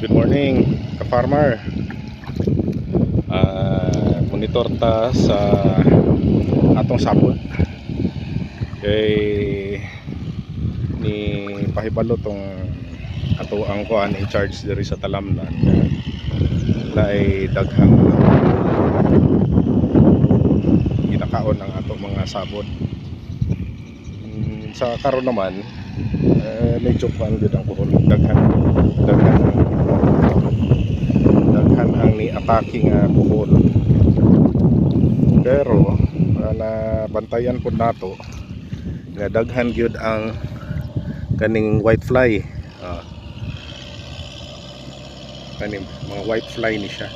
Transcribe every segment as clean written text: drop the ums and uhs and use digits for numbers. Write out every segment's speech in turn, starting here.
Good morning, ka-farmer. Monitor ta sa atong sabot. Kay ni pahibalo tong ato ang kuan in charge diri sa talamnan. Laay daghang ginakaon ang ato mga sabot. Sa karon naman medyo kuan gud ang kuhol, daghan ang ni-atake nga kuhol. Pero nabantayan po nato nga daghan gyud ang kaning whitefly. Kaning mga whitefly ni siya.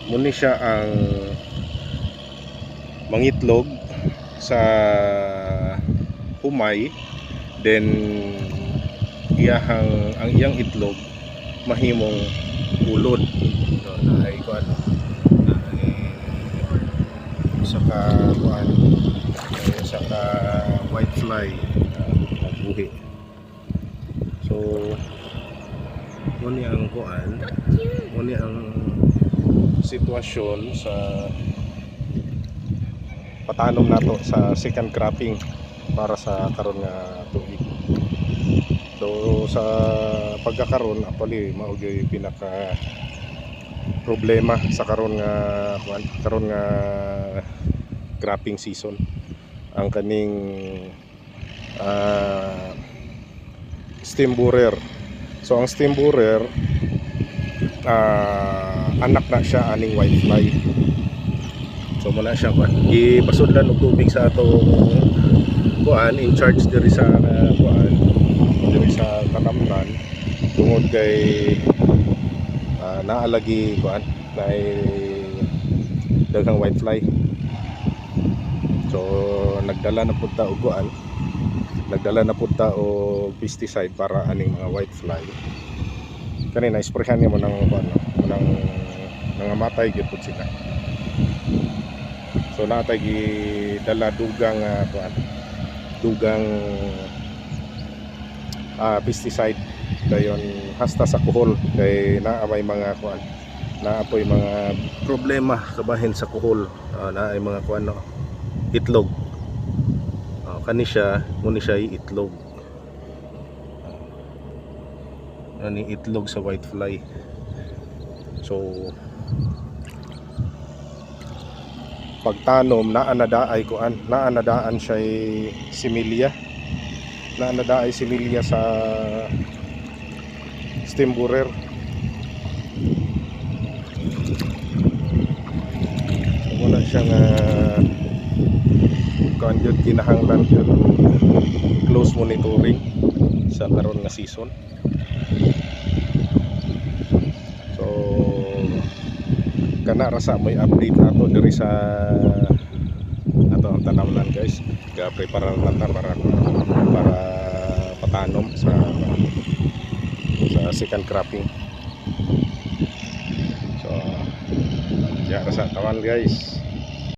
Muni siya ang mangitlog sa humay, then ang iyang itlog mahimong ulod. Ay kuan saka kuan saka whitefly buhi. So muni ang kuan, muni ang sitwasyon sa patanom nato sa second cropping para sa karon nga tuig. So sa pagkakaroon actually mao gyud pinaka problema sa karon nga cropping season ang kaning stem borer. So ang stem borer anak na siya aning whitefly. So muna siya ipasudlan og tubig sa atong kuan in charge diri sa kuan diri sa talamnan tungod kay naalagi kuan naay daghang whitefly. So nagdala na pud ta og kuan, nagdala na pud ta og pesticide para aning mga whitefly. Kanina isprehan niya mo ng kuan nang nangamatay gyud pud sila. So natay gidala dugang kuan, dugang pesticide dayon hasta sa kuhol kay naamay mga kuan, naapoy mga problema kabahin sa kuhol. Naay mga kuan itlog. Kani siya, muni siya itlog. Ani itlog sa whitefly. So pagtanom naanadaay kuan, naanadaan siya similya. Naanadaay similya sa stem borer. Wala siyang kuan jud, kinahanglan jud close monitoring sa karon nga season. So kana ra sa may update nato diri sa ato ang tanamnan guys. Ga-prepare na ta para patanom sa second cropping. So ya sa tawan guys.